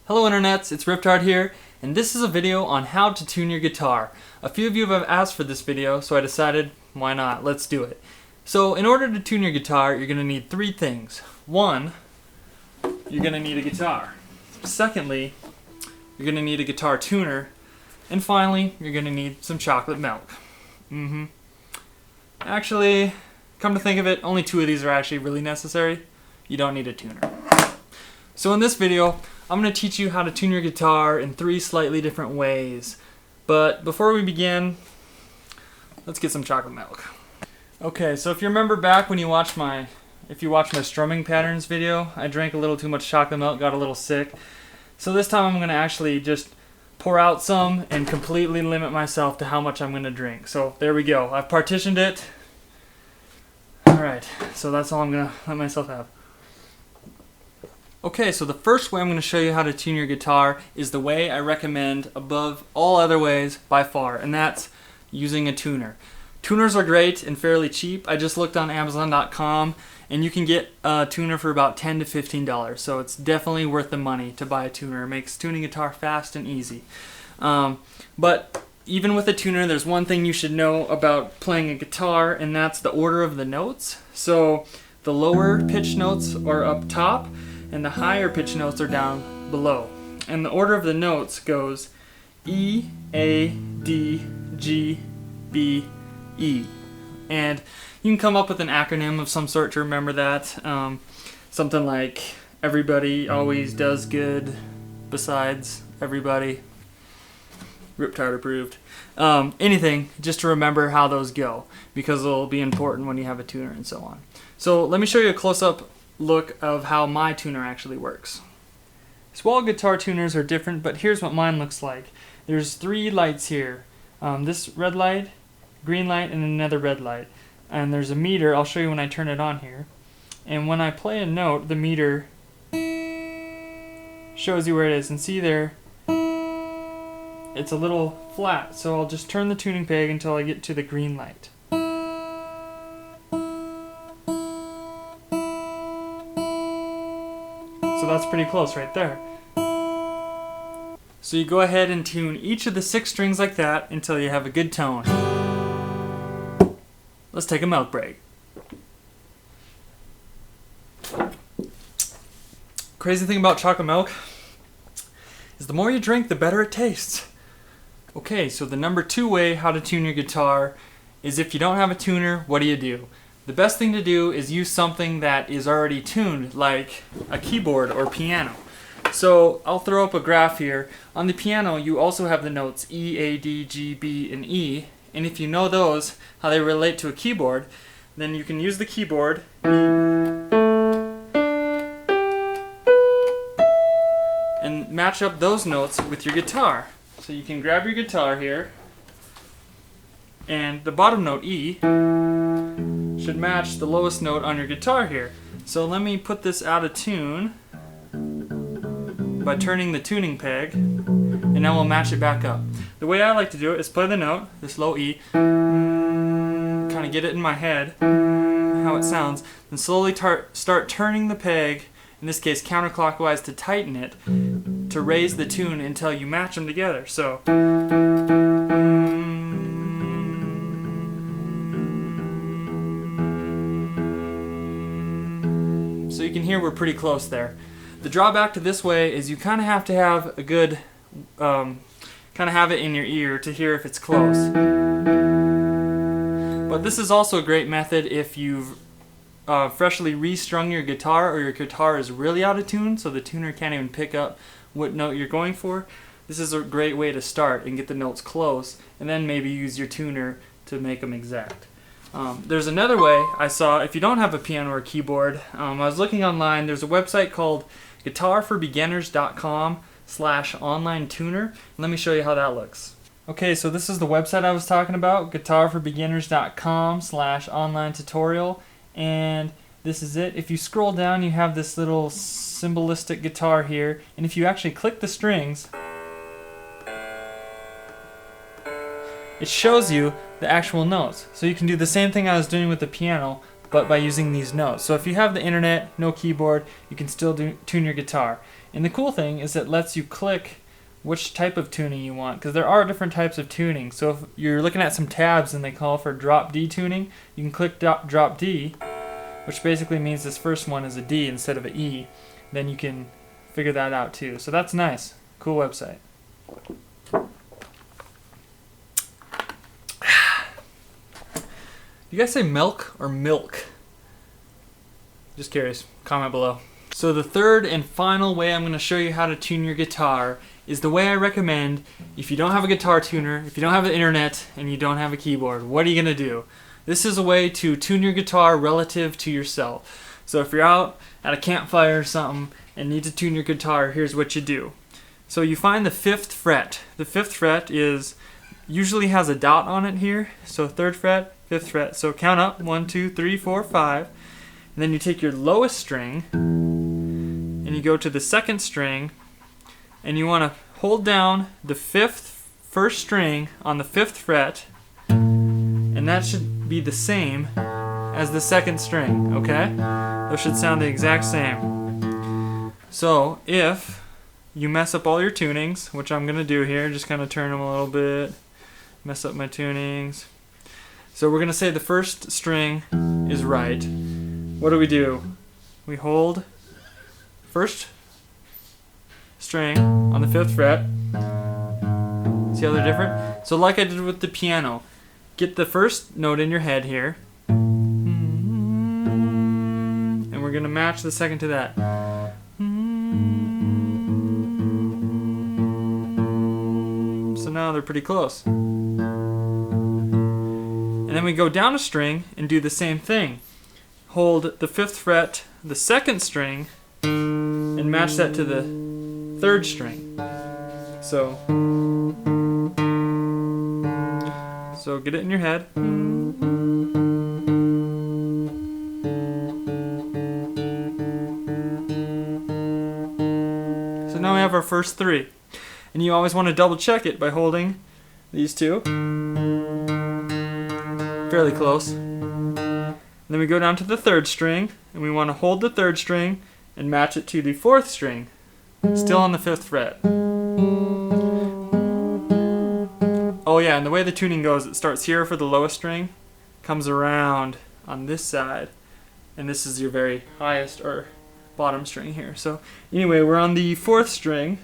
Hello internets, it's Riptard here, and this is a video on how to tune your guitar. A few of you have asked for this video, so I decided, why not, let's do it. So in order to tune your guitar, you're going to need three things. One, you're going to need a guitar. Secondly, you're going to need a guitar tuner. And finally, you're going to need some chocolate milk. Actually, come to think of it, only two of these are actually really necessary. You don't need a tuner. So in this video, I'm going to teach you how to tune your guitar in three slightly different ways. But before we begin, let's get some chocolate milk. Okay, so if you remember back when you watched my strumming patterns video, I drank a little too much chocolate milk, got a little sick. So this time I'm going to actually just pour out some and completely limit myself to how much I'm going to drink. So there we go. I've partitioned it. Alright, so that's all I'm going to let myself have. Okay, so the first way I'm going to show you how to tune your guitar is the way I recommend above all other ways by far, and that's using a tuner. Tuners are great and fairly cheap. I just looked on Amazon.com and you can get a tuner for about $10 to $15, so it's definitely worth the money to buy a tuner. It makes tuning guitar fast and easy. But even with a tuner, there's one thing you should know about playing a guitar, and that's the order of the notes. So the lower pitch notes are up top, and the higher pitch notes are down below. And the order of the notes goes E, A, D, G, B, E. And you can come up with an acronym of some sort to remember that. Something like everybody always does good besides everybody. Riptard approved. Anything just to remember how those go, because it'll be important when you have a tuner and so on. So let me show you a close-up look of how my tuner actually works. So all guitar tuners are different, but here's what mine looks like. There's three lights here. This red light, green light, and another red light. And there's a meter. I'll show you when I turn it on here. And when I play a note, the meter shows you where it is. And see there, it's a little flat. So I'll just turn the tuning peg until I get to the green light. So that's pretty close right there. So you go ahead and tune each of the 6 strings like that until you have a good tone. Let's take a milk break. Crazy thing about chocolate milk is the more you drink, the better it tastes. Okay, so the number 2 way how to tune your guitar is if you don't have a tuner, what do? The best thing to do is use something that is already tuned, like a keyboard or piano. So I'll throw up a graph here. On the piano, you also have the notes E, A, D, G, B, and E. And if you know those, how they relate to a keyboard, then you can use the keyboard and match up those notes with your guitar. So you can grab your guitar here, and the bottom note E should match the lowest note on your guitar here. So let me put this out of tune by turning the tuning peg, and then we'll match it back up. The way I like to do it is play the note, this low E, kind of get it in my head, how it sounds, then slowly start turning the peg, in this case counterclockwise, to tighten it, to raise the tune until you match them together. So you can hear we're pretty close there. The drawback to this way is you kind of have to have a good, kind of have it in your ear to hear if it's close. But this is also a great method if you've freshly restrung your guitar, or your guitar is really out of tune, so the tuner can't even pick up what note you're going for. This is a great way to start and get the notes close, and then maybe use your tuner to make them exact. There's another way I saw, if you don't have a piano or keyboard. I was looking online. There's a website called guitarforbeginners.com/online tuner. Let me show you how that looks. Okay, so this is the website I was talking about, guitarforbeginners.com/online tutorial, and this is it. If you scroll down, you have this little symbolistic guitar here, and if you actually click the strings, it shows you the actual notes. So you can do the same thing I was doing with the piano, but by using these notes. So if you have the internet, no keyboard, you can still tune your guitar. And the cool thing is it lets you click which type of tuning you want, because there are different types of tuning. So if you're looking at some tabs and they call for drop D tuning, you can click drop D, which basically means this first one is a D instead of an E. Then you can figure that out too. So that's nice. Cool website. You guys say milk or milk? Just curious. Comment below. So the third and final way I'm going to show you how to tune your guitar is the way I recommend if you don't have a guitar tuner, if you don't have the internet, and you don't have a keyboard. What are you going to do? This is a way to tune your guitar relative to yourself. So if you're out at a campfire or something and need to tune your guitar, here's what you do. So you find the 5th fret. The 5th fret usually has a dot on it here. So 3rd fret, 5th fret. So count up 1, 2, 3, 4, 5. And then you take your lowest string and you go to the 2nd string, and you want to hold down the first string on the 5th fret, and that should be the same as the 2nd string, okay? Those should sound the exact same. So if you mess up all your tunings, which I'm going to do here, just kind of turn them a little bit, mess up my tunings. So we're going to say the first string is right. What do? We hold first string on the 5th fret. See how they're different? So like I did with the piano, get the first note in your head here, and we're going to match the second to that. So now they're pretty close. And then we go down a string and do the same thing. Hold the 5th fret, the 2nd string, and match that to the 3rd string. So get it in your head. So now we have our first 3. And you always want to double check it by holding these two. Fairly close. Then we go down to the 3rd string, and we want to hold the 3rd string and match it to the 4th string, still on the 5th fret. Oh yeah, and the way the tuning goes, it starts here for the lowest string, comes around on this side, and this is your very highest or bottom string here. So anyway, we're on the 4th string.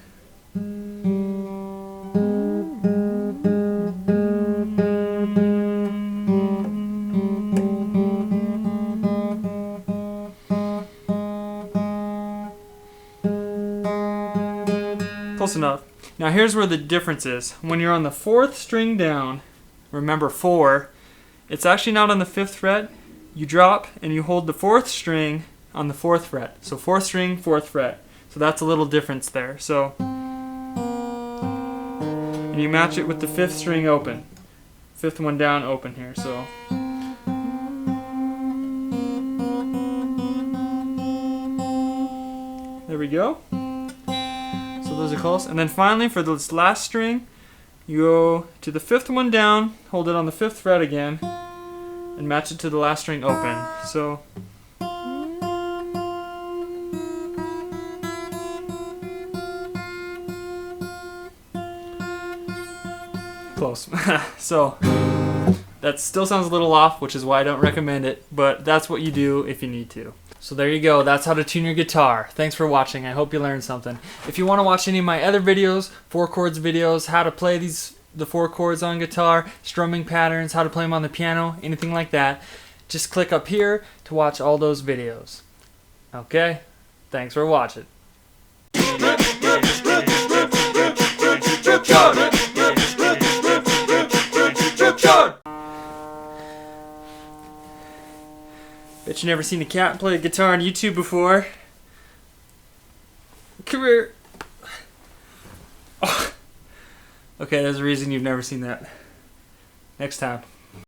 Close enough. Now here's where the difference is. When you're on the 4th string down, remember 4, it's actually not on the 5th fret. You drop and you hold the 4th string on the 4th fret. So 4th string, 4th fret. So that's a little difference there. So, and you match it with the 5th string open. 5th one down open here. So there we go. Those are close. And then finally for this last string, you go to the 5th one down, hold it on the 5th fret again, and match it to the last string open. So close. So that still sounds a little off, which is why I don't recommend it, but that's what you do if you need to. So there you go, that's how to tune your guitar. Thanks for watching, I hope you learned something. If you want to watch any of my other videos, 4 chords videos, how to play the 4 chords on guitar, strumming patterns, how to play them on the piano, anything like that, just click up here to watch all those videos. Okay, thanks for watching. Bet you never seen a cat play a guitar on YouTube before. Come here. Oh. Okay, there's a reason you've never seen that. Next time.